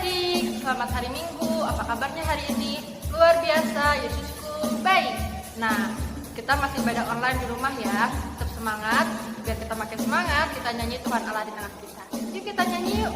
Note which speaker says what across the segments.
Speaker 1: adik-adik, selamat hari Minggu. Apa kabarnya hari ini? Luar biasa, Yesusku baik. Nah, kita masih ibadah online di rumah ya. Tetap semangat, biar kita makin semangat. Kita nyanyi Tuhan Allah di tengah kita. Yuk kita nyanyi yuk.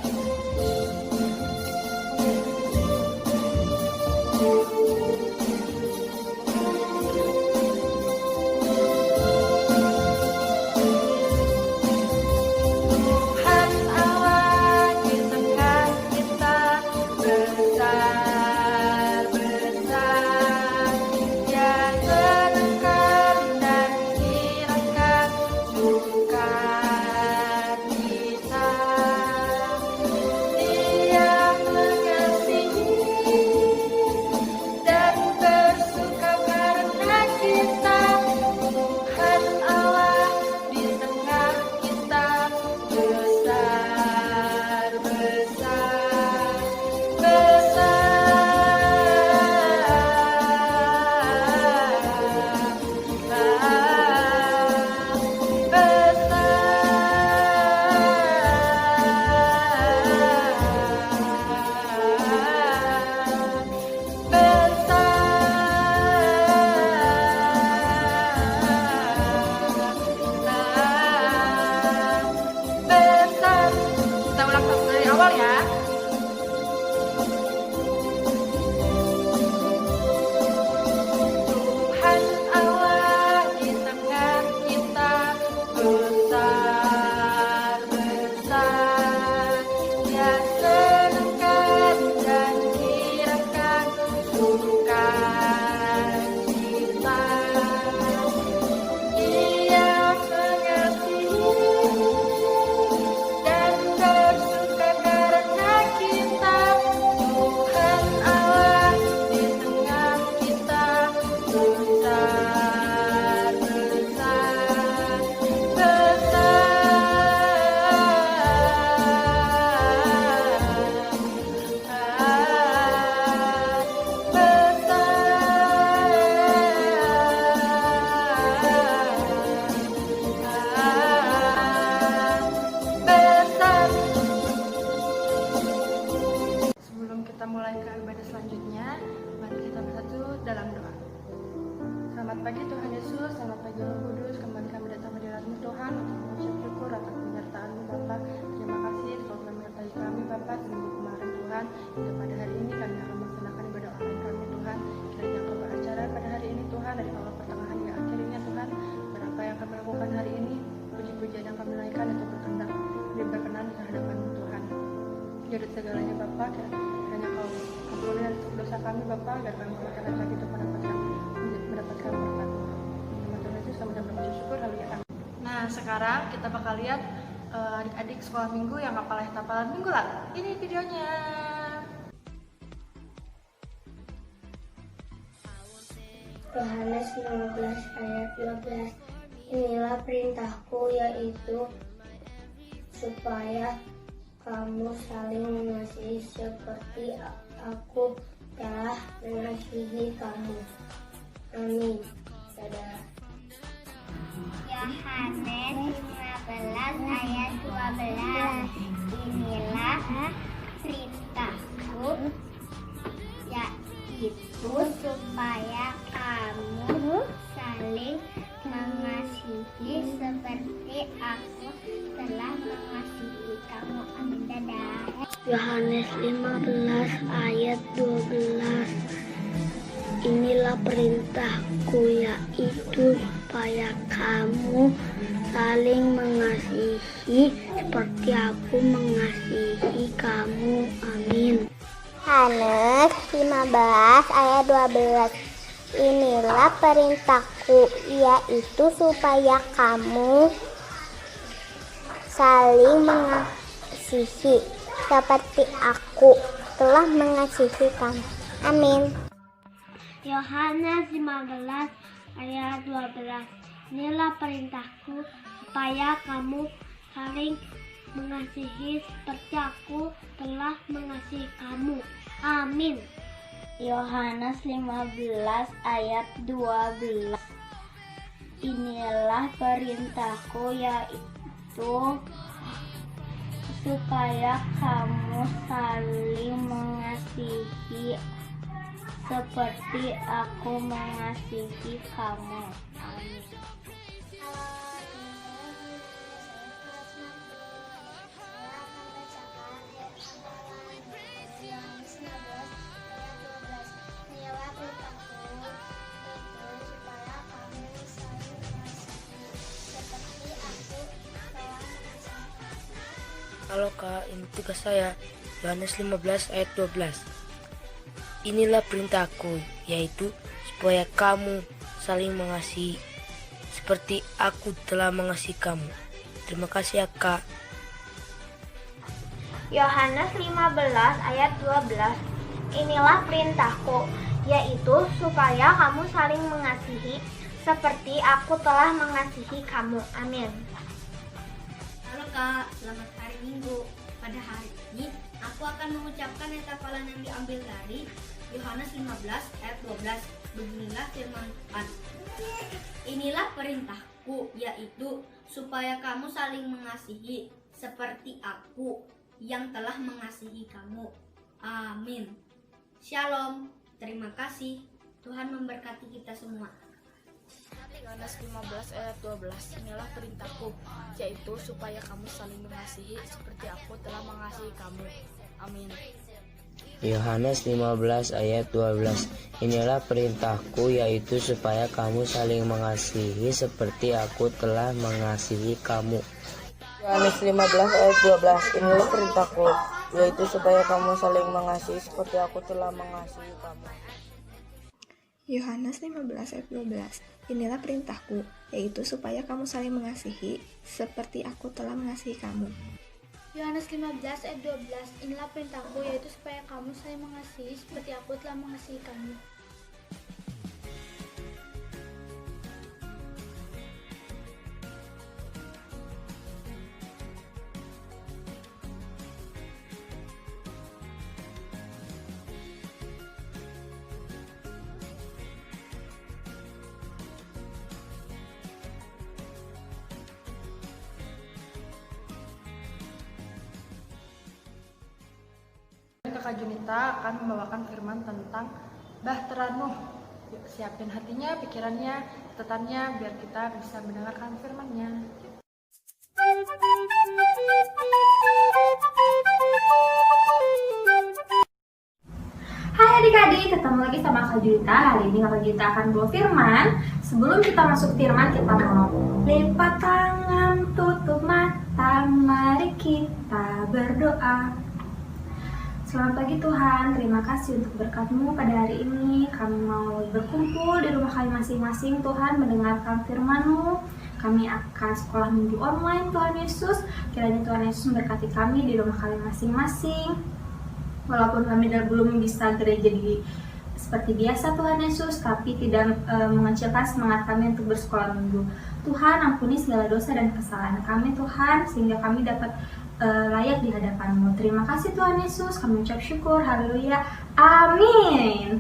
Speaker 1: Mulai ke ibadah selanjutnya, mari kita bersatu dalam doa. Selamat pagi Tuhan Yesus, selamat pagi Roh Kudus. Kembali kami datang di hadirat-Mu Tuhan untuk mengucap syukur atas penyertaan-Mu Bapa. Terima kasih telah menyertai kami Bapa seminggu kemarin Tuhan. Dan pada hari ini kami akan melaksanakan ibadah online kami Tuhan. Kiranya Engkau beracara pada hari ini Tuhan, dari awal pertengahan hingga akhirnya Tuhan. Berapa yang kami lakukan hari ini, puji-pujian yang kami naikkan itu berkenan di hadapan-Mu Tuhan. Jadut segalanya Bapa, kiranya Kau ampuni dosa kami Bapa, agar kami semakin lagi untuk mendapatkan berkat. Nama Tuhan Yesus kami mengucap syukur, haleluya. Nah, sekarang kita bakal lihat adik-adik sekolah minggu yang hafalan minggu lah. Ini videonya.
Speaker 2: Yohanes 15 ayat 12. Inilah perintahku, yaitu supaya kamu saling mengasihi seperti aku telah mengasihi kamu. Amin. Dadah.
Speaker 3: Yohanes 15 ayat 12. Inilah perintahku, yaitu supaya kamu saling mengasihi seperti aku telah mengasihi kamu. Amin. Dadah.
Speaker 2: Yohanes 15 ayat 12. Inilah perintahku, yaitu supaya kamu saling mengasihi seperti aku mengasihi kamu. Amin.
Speaker 3: Yohanes 15 ayat 12. Inilah perintahku, yaitu supaya kamu saling mengasihi seperti aku telah mengasihi kamu. Amin.
Speaker 2: Yohanes 15 ayat 12. Inilah perintahku, supaya kamu saling mengasihi seperti aku telah mengasihi kamu. Amin.
Speaker 3: Yohanes 15 ayat 12. Inilah perintahku, yaitu supaya kamu saling mengasihi seperti aku mengasihi kamu. Amin.
Speaker 4: Halo Kak, ini tugas saya, Yohanes 15 ayat 12. Inilah perintahku, yaitu supaya kamu saling mengasihi, seperti aku telah mengasihi kamu. Terima kasih ya Kak.
Speaker 3: Yohanes 15 ayat 12. Inilah perintahku, yaitu supaya kamu saling mengasihi, seperti aku telah mengasihi kamu. Amin.
Speaker 5: Halo Kak, selamat hari Minggu. Pada hari ini, aku akan mengucapkan ayat hafalan yang diambil dari Yohanes 15 ayat 12. Beginilah firman Tuhan. Inilah perintahku, yaitu supaya kamu saling mengasihi, seperti aku yang telah mengasihi kamu. Amin. Shalom. Terima kasih. Tuhan memberkati kita semua.
Speaker 1: Yohanes 15 ayat 12. Inilah perintahku, yaitu supaya kamu saling mengasihi seperti aku telah mengasihi kamu. Amin.
Speaker 6: Yohanes 15 ayat 12. Inilah perintahku, yaitu supaya kamu saling mengasihi seperti aku telah mengasihi kamu.
Speaker 4: Yohanes 15 ayat 12. Inilah perintahku, yaitu supaya kamu saling mengasihi seperti aku telah mengasihi kamu.
Speaker 7: Yohanes 15 ayat 12. Inilah perintahku, yaitu supaya kamu saling mengasihi, seperti aku telah mengasihi kamu.
Speaker 2: Yohanes 15 ayat 12. Inilah perintahku, yaitu supaya kamu saling mengasihi, seperti aku telah mengasihi kamu.
Speaker 1: Kakak Junita akan membawakan firman tentang Bahtera Nuh. Yuk, siapin hatinya, pikirannya, catatannya, biar kita bisa mendengarkan firman-Nya.
Speaker 8: Hai adik-adik, ketemu lagi sama Kak Junita. Hari ini Kak Junita akan bawa firman. Sebelum kita masuk firman, kita mau lipat tangan, tutup mata, mari kita berdoa. Selamat pagi Tuhan, terima kasih untuk berkat-Mu pada hari ini. Kami mau berkumpul di rumah kami masing-masing Tuhan, mendengarkan firman-Mu. Kami akan sekolah minggu online Tuhan Yesus. Kiranya Tuhan Yesus memberkati kami di rumah kami masing-masing. Walaupun kami belum bisa gereja seperti biasa Tuhan Yesus, tapi tidak mengecilkan semangat kami untuk bersekolah minggu. Tuhan ampuni segala dosa dan kesalahan kami Tuhan, sehingga kami dapat layak di hadapan-Mu. Terima kasih Tuhan Yesus, kami ucap syukur, haleluya, amin.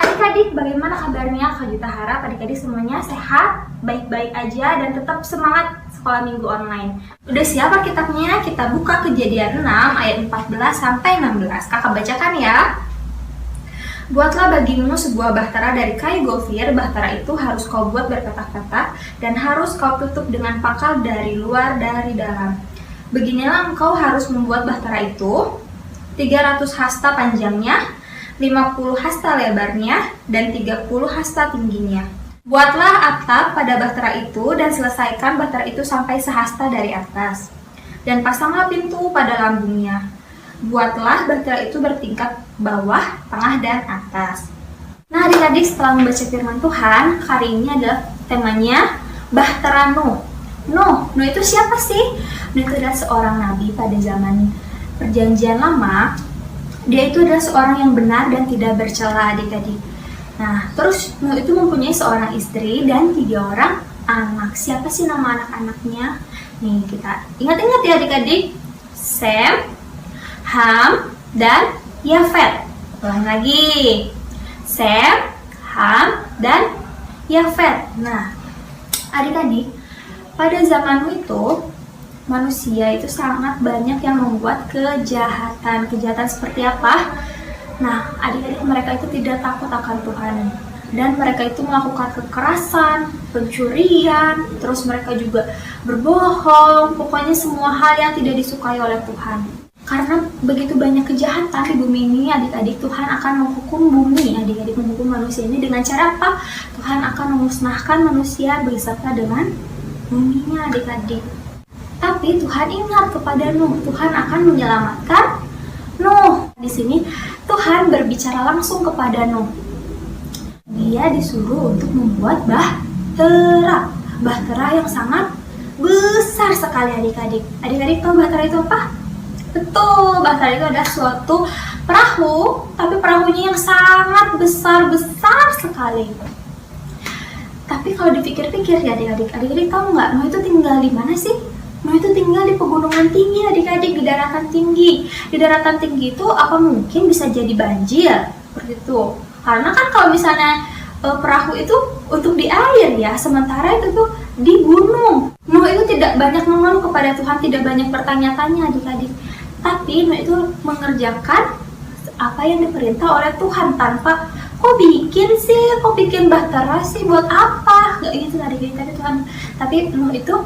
Speaker 8: Adik-adik, bagaimana kabarnya? Kak Junita harap adik-adik semuanya sehat, baik-baik aja, dan tetap semangat sekolah minggu online. Udah siapa kitabnya? Kita buka Kejadian 6 ayat 14 sampai 16. Kakak bacakan ya. Buatlah bagimu sebuah bahtera dari kayu gofir. Bahtera itu harus kau buat berpetak-petak dan harus kau tutup dengan pakal dari luar dari dalam. Beginilah engkau harus membuat bahtera itu, 300 hasta panjangnya, 50 hasta lebarnya, dan 30 hasta tingginya. Buatlah atap pada bahtera itu dan selesaikan bahtera itu sampai sehasta dari atas. Dan pasanglah pintu pada lambungnya. Buatlah bahtera itu bertingkat bawah, tengah, dan atas. Nah adik-adik, setelah membaca firman Tuhan, hari ini adalah temanya Bahtera Nuh. Nuh itu siapa sih? Nuh itu adalah seorang nabi pada zaman Perjanjian Lama. Dia itu adalah seorang yang benar dan tidak bercela adik-adik. Nah, terus Nuh itu mempunyai seorang istri dan 3 orang anak. Siapa sih nama anak-anaknya? Nih, kita ingat-ingat ya adik-adik. Sem, Ham, dan Yafet. Ulang lagi. Sem, Ham, dan Yafet. Nah, adik-adik, pada zaman itu manusia itu sangat banyak yang membuat kejahatan. Kejahatan seperti apa? Nah, adik-adik, mereka itu tidak takut akan Tuhan. Dan mereka itu melakukan kekerasan, pencurian, terus mereka juga berbohong, pokoknya semua hal yang tidak disukai oleh Tuhan. Karena begitu banyak kejahatan di bumi ini, adik-adik, Tuhan akan menghukum bumi, adik-adik, menghukum manusia ini dengan cara apa? Tuhan akan memusnahkan manusia beserta dengan buminya, adik-adik. Tapi Tuhan ingat kepada Nuh, Tuhan akan menyelamatkan Nuh. Di sini Tuhan berbicara langsung kepada Nuh. Dia disuruh untuk membuat bahtera. Bahtera yang sangat besar sekali, adik-adik. Adik-adik tahu bahtera itu apa? Betul, bahtera itu adalah suatu perahu, tapi perahunya yang sangat besar-besar sekali. Tapi kalau dipikir-pikir ya adik-adik tahu nggak, Nuh itu tinggal di mana sih? Nuh itu tinggal di pegunungan tinggi, adik-adik, di daratan tinggi. Di daratan tinggi itu apa mungkin bisa jadi banjir? Seperti itu. Karena kan kalau misalnya perahu itu untuk di air ya, sementara itu tuh di gunung. Nuh itu tidak banyak mengeluh kepada Tuhan, tidak banyak bertanya-tanya, adik-adik. Tapi Nuh itu mengerjakan apa yang diperintah oleh Tuhan tanpa kok bikin bahtera sih, buat apa? Gak gitu adik-adik Tuhan. Tapi Nuh itu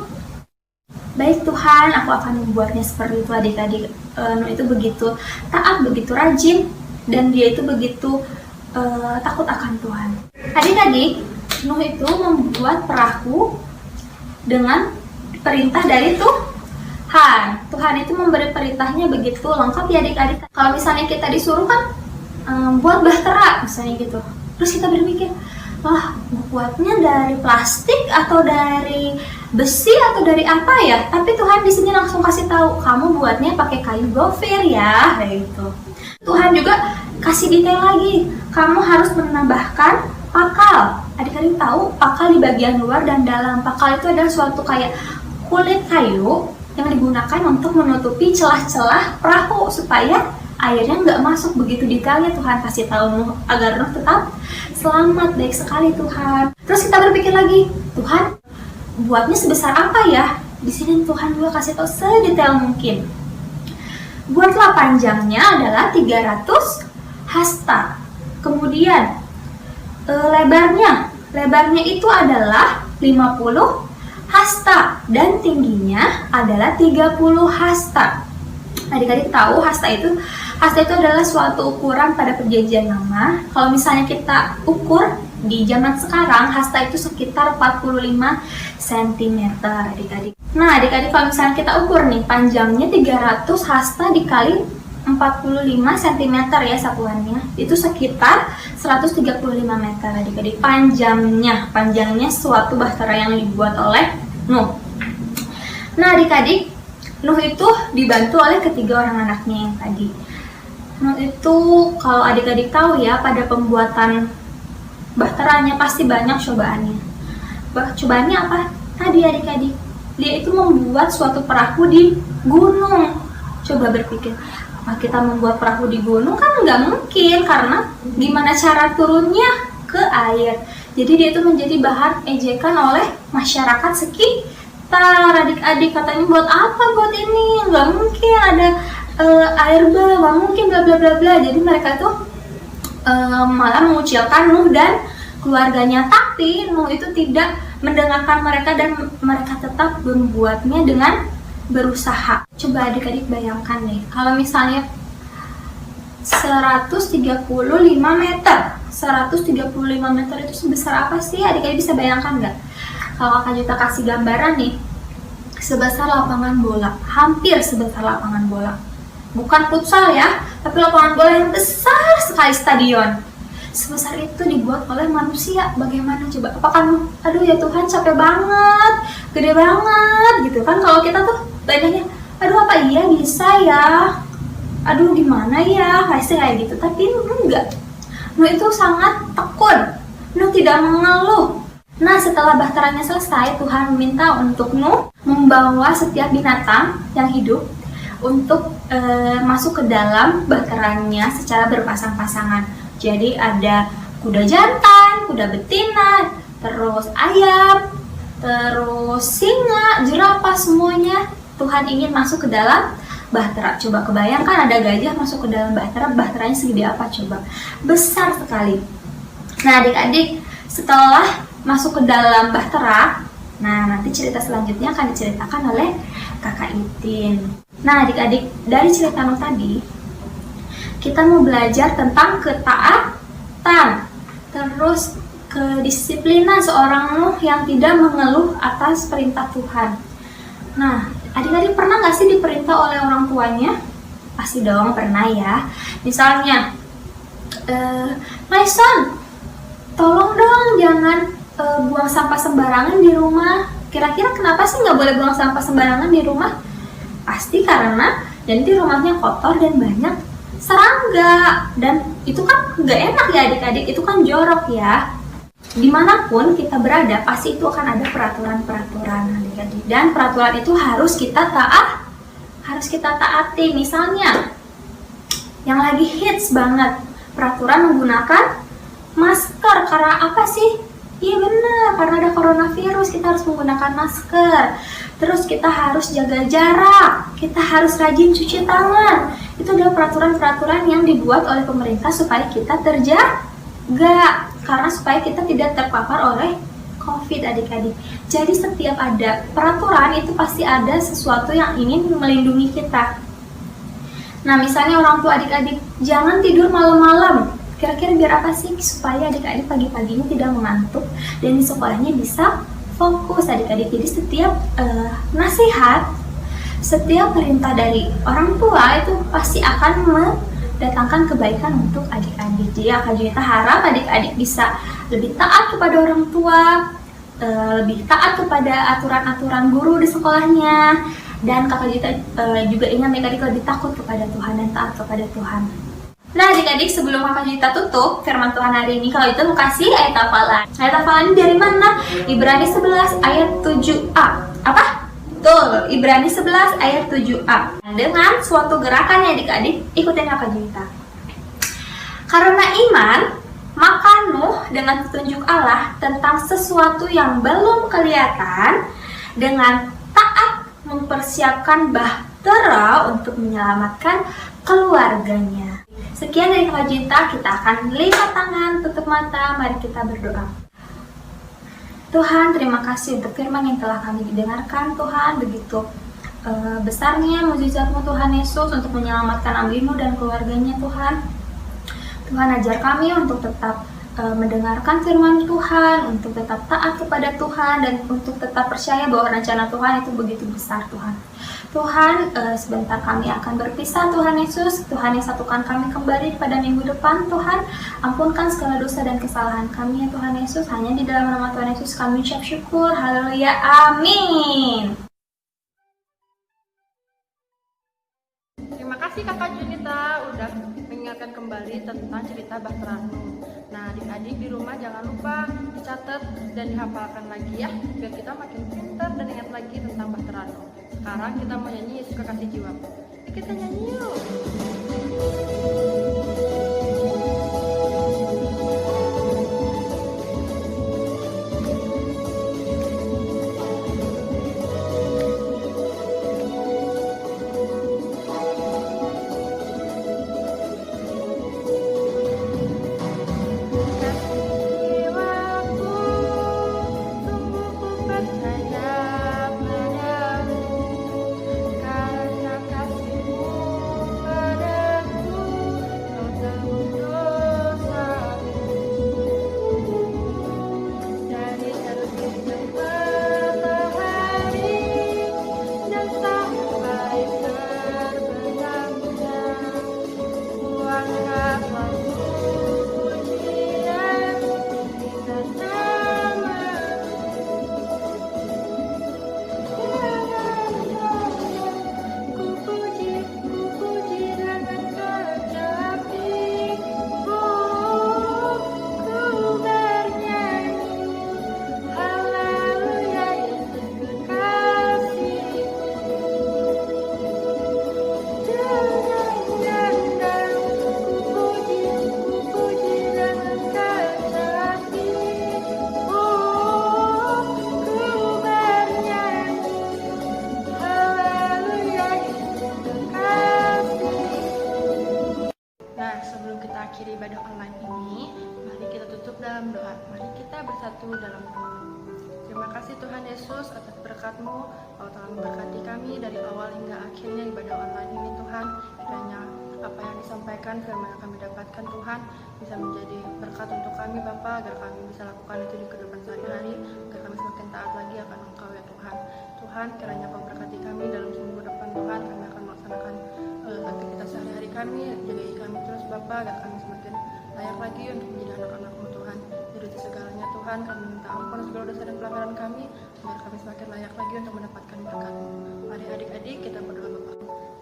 Speaker 8: baik Tuhan, aku akan membuatnya seperti itu, adik-adik. Nuh itu begitu taat, begitu rajin, dan dia itu begitu takut akan Tuhan. Adik-adik, Nuh itu membuat perahu dengan perintah dari Tuhan. Tuhan itu memberi perintahnya begitu lengkap ya adik-adik. Kalau misalnya kita disuruh kan buat bahtera misalnya gitu, terus kita berpikir, wah buatnya dari plastik atau dari besi atau dari apa ya? Tapi Tuhan di sini langsung kasih tahu, kamu buatnya pakai kayu gofir ya, kayak gitu. Tuhan juga kasih detail lagi, kamu harus menambahkan pakal. Adik-adik tahu pakal di bagian luar dan dalam. Pakal itu adalah suatu kayak kulit kayu yang digunakan untuk menutupi celah-celah perahu supaya airnya nggak masuk. Begitu detailnya Tuhan kasih tahu Nuh agar Nuh tetap selamat. Baik sekali Tuhan. Terus kita berpikir lagi, Tuhan buatnya sebesar apa ya? Di sini Tuhan juga kasih tahu sedetail mungkin. Buatlah panjangnya adalah 300 hasta. Kemudian lebarnya itu adalah 50 hasta dan tingginya adalah 30 hasta. Adik-adik tahu hasta itu adalah suatu ukuran pada perjanjian lama. Kalau misalnya kita ukur di zaman sekarang, hasta itu sekitar 45 cm, adik-adik. Nah, adik-adik kalau misalnya kita ukur nih, panjangnya 300 hasta dikali 45 cm ya satuannya, itu sekitar 135 meter, adik-adik. Panjangnya suatu bahtera yang dibuat oleh Nuh. Nah, adik-adik, Nuh itu dibantu oleh ketiga orang anaknya yang tadi. Nuh itu kalau adik-adik tahu ya, pada pembuatan bahteranya pasti banyak cobaannya. Cobaannya apa? Tadi adik-adik, dia itu membuat suatu perahu di gunung. Coba berpikir, apa kita membuat perahu di gunung? Kan nggak mungkin, karena gimana cara turunnya ke air. Jadi dia itu menjadi bahan ejekan oleh masyarakat sekitar, adik-adik. Katanya buat apa buat ini? Nggak mungkin ada air bah, nggak mungkin bla bla bla bla. Jadi mereka tuh malah mengucilkan Nuh dan keluarganya. Tapi Nuh itu tidak mendengarkan mereka dan mereka tetap membuatnya dengan berusaha. Coba adik-adik bayangkan nih, kalau misalnya 135 meter. 135 meter itu sebesar apa sih? Adik-adik bisa bayangkan nggak? Kalau Kak Juta kasih gambaran nih, sebesar lapangan bola, hampir sebesar lapangan bola. Bukan futsal ya, tapi lapangan bola yang besar sekali, stadion. Sebesar itu dibuat oleh manusia. Bagaimana coba? Apakah aduh ya Tuhan capek banget, gede banget gitu kan? Kalau kita tuh banyaknya, aduh apa iya bisa ya? Aduh gimana ya? Kayak gitu. Tapi enggak. Nuh itu sangat tekun. Nuh tidak mengeluh. Nah, setelah bahteranya selesai, Tuhan meminta untuk Nuh membawa setiap binatang yang hidup untuk masuk ke dalam bahteranya secara berpasang-pasangan. Jadi ada kuda jantan, kuda betina, terus ayam, terus singa, jerapah, semuanya Tuhan ingin masuk ke dalam bahtera. Coba kebayangkan ada gajah masuk ke dalam bahtera, bahteranya segede apa coba? Besar sekali. Nah adik-adik, setelah masuk ke dalam bahtera, nah nanti cerita selanjutnya akan diceritakan oleh Kakak Itin. Nah adik-adik, dari cerita Nuh tadi, kita mau belajar tentang ketaatan, terus kedisiplinan seorang Nuh yang tidak mengeluh atas perintah Tuhan. Nah, adik-adik pernah nggak sih diperintah oleh orang tuanya? Pasti dong pernah ya. Misalnya, Maison, tolong dong jangan buang sampah sembarangan di rumah. Kira-kira kenapa sih nggak boleh buang sampah sembarangan di rumah? Pasti karena nanti rumahnya kotor dan banyak serangga. Dan itu kan nggak enak ya adik-adik, itu kan jorok ya. Dimanapun kita berada, pasti itu akan ada peraturan-peraturan adik-adik. Dan peraturan itu harus kita taati. Misalnya, yang lagi hits banget, peraturan menggunakan masker. Karena apa sih? Iya benar, karena ada coronavirus kita harus menggunakan masker. Terus kita harus jaga jarak, kita harus rajin cuci tangan. Itu adalah peraturan-peraturan yang dibuat oleh pemerintah supaya kita terjaga, karena supaya kita tidak terpapar oleh COVID adik-adik. Jadi setiap ada peraturan itu pasti ada sesuatu yang ingin melindungi kita. Nah misalnya orang tua adik-adik jangan tidur malam-malam. Kira-kira biar apa sih? Supaya adik-adik pagi-paginya tidak mengantuk dan di sekolahnya bisa fokus adik-adik. Jadi setiap nasihat, setiap perintah dari orang tua itu pasti akan mendatangkan kebaikan untuk adik-adik. Jadi Kak Junita harap adik-adik bisa lebih taat kepada orang tua, lebih taat kepada aturan-aturan guru di sekolahnya, dan Kakak Junita juga ingin adik-adik lebih takut kepada Tuhan dan taat kepada Tuhan. Nah adik-adik, sebelum Kakak Junita tutup firman Tuhan hari ini, kalau itu mau kasih ayat hafalan. Ayat hafalan ini dari mana? Ibrani 11 ayat 7a. Apa? Betul, Ibrani 11 ayat 7a. Dengan suatu gerakan ya adik-adik, ikutin Kakak Junita. Karena iman, maka Nuh dengan petunjuk Allah tentang sesuatu yang belum kelihatan, dengan taat mempersiapkan bahtera untuk menyelamatkan keluarganya. Sekian dari Kakak Junita, kita akan lipat tangan, tutup mata, mari kita berdoa. Tuhan, terima kasih untuk firman yang telah kami dengarkan. Tuhan, begitu besarnya mukjizat-Mu Tuhan Yesus untuk menyelamatkan Ambi Nuh dan keluarganya Tuhan. Tuhan, ajar kami untuk tetap mendengarkan firman Tuhan, untuk tetap taat kepada Tuhan, dan untuk tetap percaya bahwa rencana Tuhan itu begitu besar Tuhan. Tuhan, sebentar kami akan berpisah Tuhan Yesus. Tuhan yang satukan kami kembali pada minggu depan Tuhan. Ampunkan segala dosa dan kesalahan kami ya Tuhan Yesus. Hanya di dalam nama Tuhan Yesus kami ucap syukur. Haleluya, amin.
Speaker 1: Terima kasih Kakak Junita udah mengingatkan kembali tentang cerita Bahtera Nuh. Nah adik-adik di rumah jangan lupa dicatat dan dihafalkan lagi ya, biar kita makin pintar dan ingat lagi tentang Bahtera Nuh. Sekarang kita mau nyanyi Yesus Kekasih Jiwaku. Kita nyanyi yuk.
Speaker 2: Karena kasih-Mu
Speaker 1: mengakhiri ibadah online ini, mari kita tutup dalam doa. Mari kita bersatu dalam doa. Terima kasih Tuhan Yesus atas berkat-Mu. Kau telah memberkati kami dari awal hingga akhirnya ibadah online ini Tuhan. Kiranya apa yang disampaikan, firman yang kami dapatkan Tuhan bisa menjadi berkat untuk kami Bapa, agar kami bisa lakukan itu di kehidupan sehari-hari, agar kami semakin taat lagi akan Engkau ya Tuhan. Tuhan, kiranya Kau berkati kami dalam seminggu depan Tuhan. Kami akan melaksanakan aktivitas sehari-hari kami, jagai kami terus Bapa, agar kami semakin layak lagi untuk menjadi anak-anak-Mu Tuhan. Dari segalanya Tuhan, kami minta ampun segala dosa dan pelanggaran kami, agar kami semakin layak lagi untuk mendapatkan berkat-Mu. Mari adik-adik kita berdoa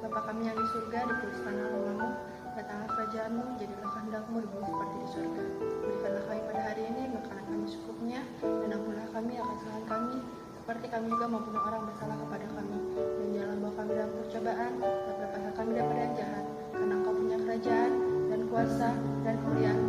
Speaker 1: Bapa kami yang di surga, dikuduskanlah namamu, datanglah kerajaan-Mu, jadilah kehendak-Mu di bumi seperti di surga. Berikanlah kami pada hari ini makanan kami secukupnya, dan ampunilah kami akan kesalahan kami, seperti kami juga maupun orang bersalah kepada kami. Dan janganlah bawa kami dalam percobaan, tapi lepaslah kami daripada yang jahat, karena Engkau punya kerajaan dan kuasa dan kemuliaan